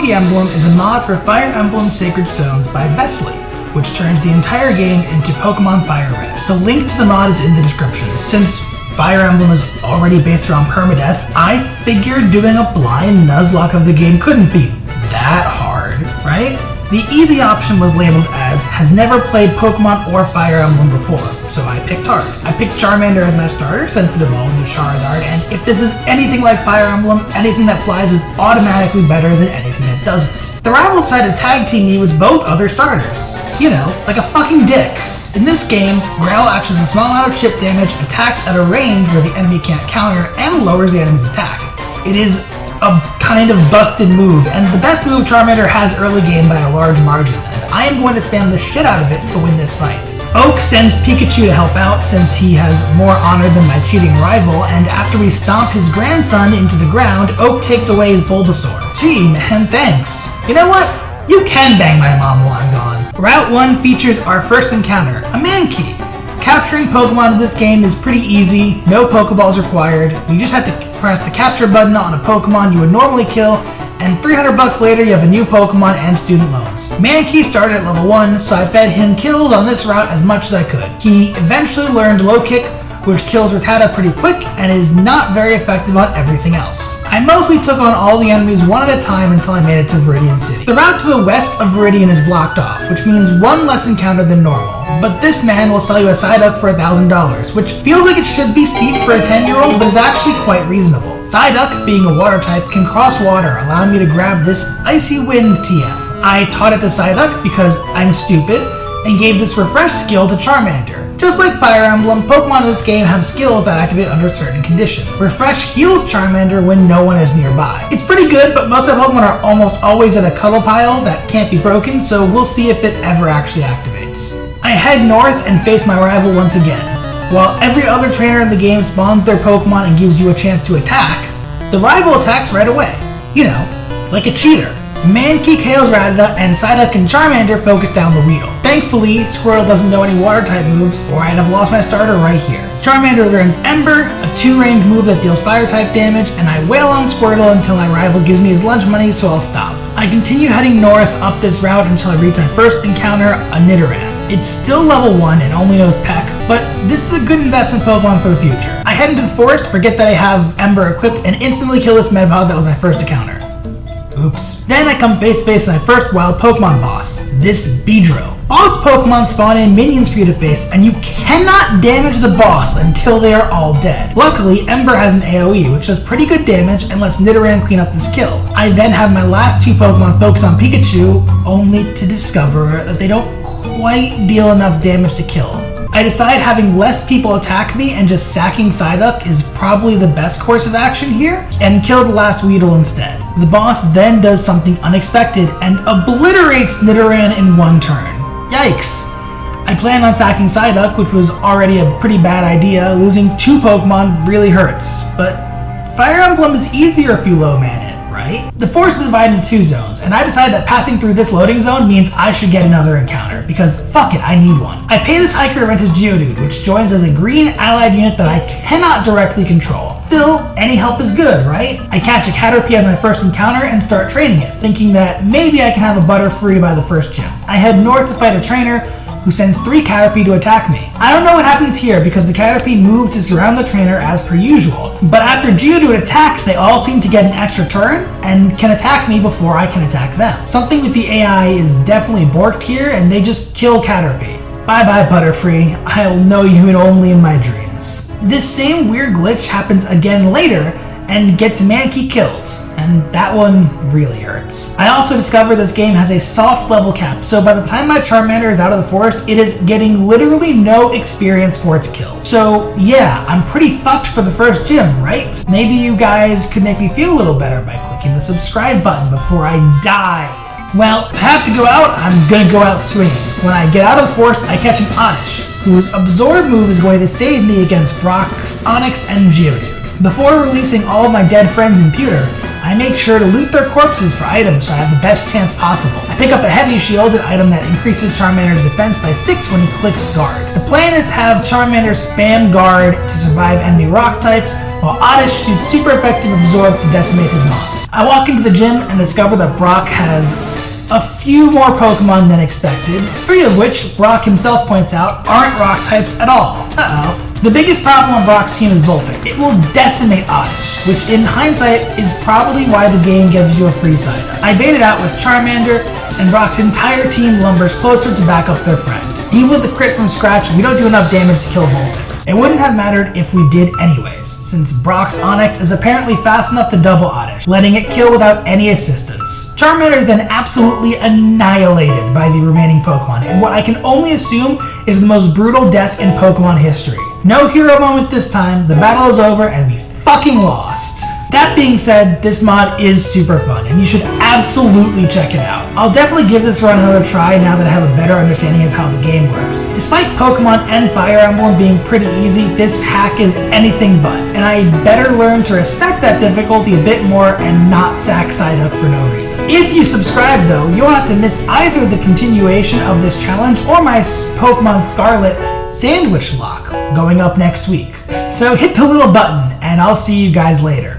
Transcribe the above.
Pokemblem is a mod for Fire Emblem Sacred Stones by Vesley, which turns the entire game into Pokemon Fire Red. The link to the mod is in the description. Since Fire Emblem is already based around permadeath, I figured doing a blind Nuzlocke of the game couldn't be that hard, right? The easy option was labeled as, has never played Pokemon or Fire Emblem before, so I picked hard. I picked Charmander as my starter, since it evolved into Charizard, and if this is anything like Fire Emblem, anything that flies is automatically better than anything that doesn't. The rival decided to tag team me with both other starters. You know, like a fucking dick. In this game, Growl actions a small amount of chip damage, attacks at a range where the enemy can't counter, and lowers the enemy's attack. It is a kind of busted move, and the best move Charmander has early game by a large margin, and I am going to spam the shit out of it to win this fight. Oak sends Pikachu to help out since he has more honor than my cheating rival, and after we stomp his grandson into the ground, Oak takes away his Bulbasaur. Gee, man, thanks. You know what? You can bang my mom while I'm gone. Route 1 features our first encounter, a Mankey. Capturing Pokemon in this game is pretty easy, no Pokeballs required. You just have to press the capture button on a Pokemon you would normally kill, and $300 later you have a new Pokemon and student loans. Mankey started at level 1, so I fed him kills on this route as much as I could. He eventually learned Low Kick, which kills Rattata pretty quick and is not very effective on everything else. I mostly took on all the enemies one at a time until I made it to Viridian City. The route to the west of Viridian is blocked off, which means one less encounter than normal. But this man will sell you a Psyduck for $1,000, which feels like it should be steep for a 10-year-old, but is actually quite reasonable. Psyduck, being a water type, can cross water, allowing me to grab this Icy Wind TM. I taught it to Psyduck because I'm stupid, and gave this Refresh skill to Charmander. Just like Fire Emblem, Pokemon in this game have skills that activate under certain conditions. Refresh heals Charmander when no one is nearby. It's pretty good, but most of Pokemon are almost always in a cuddle pile that can't be broken, so we'll see if it ever actually activates. I head north and face my rival once again. While every other trainer in the game spawns their Pokemon and gives you a chance to attack, the rival attacks right away. You know, like a cheater. Mankey KOs Rattata, and Psyduck and Charmander focus down the Weedle. Thankfully, Squirtle doesn't know any water-type moves, or I'd have lost my starter right here. Charmander learns Ember, a 2-range move that deals fire-type damage, and I wail on Squirtle until my rival gives me his lunch money, so I'll stop. I continue heading north up this route until I reach my first encounter, a Nidoran. It's still level 1 and only knows Peck, but this is a good investment Pokemon for the future. I head into the forest, forget that I have Ember equipped, and instantly kill this Medbot that was my first encounter. Oops. Then I come face to face with my first wild Pokemon boss, this Beedrill. Boss Pokemon spawn in minions for you to face, and you cannot damage the boss until they are all dead. Luckily, Ember has an AoE, which does pretty good damage and lets Nidoran clean up this kill. I then have my last 2 Pokemon focus on Pikachu, only to discover that they don't quite deal enough damage to kill. I decide having less people attack me and just sacking Psyduck is probably the best course of action here, and kill the last Weedle instead. The boss then does something unexpected and obliterates Nidoran in 1 turn. Yikes! I planned on sacking Psyduck, which was already a pretty bad idea. Losing 2 Pokemon really hurts, but Fire Emblem is easier if you low man it, right? The forest is divided into 2 zones, and I decided that passing through this loading zone means I should get another encounter, because fuck it, I need one. I pay this hiker to rent his Geodude, which joins as a green allied unit that I cannot directly control. Still, any help is good, right? I catch a Caterpie as my first encounter and start training it, thinking that maybe I can have a Butterfree by the first gym. I head north to fight a trainer who sends 3 Caterpie to attack me. I don't know what happens here because the Caterpie move to surround the trainer as per usual, but after Geodude attacks, they all seem to get an extra turn and can attack me before I can attack them. Something with the AI is definitely borked here, and they just kill Caterpie. Bye bye Butterfree, I'll know you only in my dreams. This same weird glitch happens again later and gets Mankey killed, and that one really hurts. I also discovered this game has a soft level cap, so by the time my Charmander is out of the forest, it is getting literally no experience for its kills. So yeah, I'm pretty fucked for the first gym, right? Maybe you guys could make me feel a little better by clicking the subscribe button before I die. Well, if I have to go out, I'm gonna go out swinging. When I get out of the forest, I catch an Oddish, whose Absorb move is going to save me against Brock's, Onix, and Geodude. Before releasing all of my dead friends in Pewter, I make sure to loot their corpses for items so I have the best chance possible. I pick up a Heavy Shield, an item that increases Charmander's defense by 6 when he clicks Guard. The plan is to have Charmander spam Guard to survive enemy rock types, while Oddish shoots super effective Absorb to decimate his mobs. I walk into the gym and discover that Brock has a few more Pokemon than expected, 3 of which, Brock himself points out, aren't rock types at all. The biggest problem on Brock's team is Voltic. It will decimate Oddish, which in hindsight is probably why the game gives you a free side. I baited out with Charmander, and Brock's entire team lumbers closer to back up their friend. Even with the crit from scratch, we don't do enough damage to kill Voltix. It wouldn't have mattered if we did anyways, since Brock's Onix is apparently fast enough to double Oddish, letting it kill without any assistance. Charmander is then absolutely annihilated by the remaining Pokemon, in what I can only assume is the most brutal death in Pokemon history. No hero moment this time, the battle is over, and we fucking lost. That being said, this mod is super fun, and you should absolutely check it out. I'll definitely give this run another try now that I have a better understanding of how the game works. Despite Pokemon and Fire Emblem being pretty easy, this hack is anything but, and I better learn to respect that difficulty a bit more and not sack side up for no reason. If you subscribe though, you won't have to miss either the continuation of this challenge or my Pokemon Scarlet Sandwich Lock going up next week. So hit the little button, and I'll see you guys later.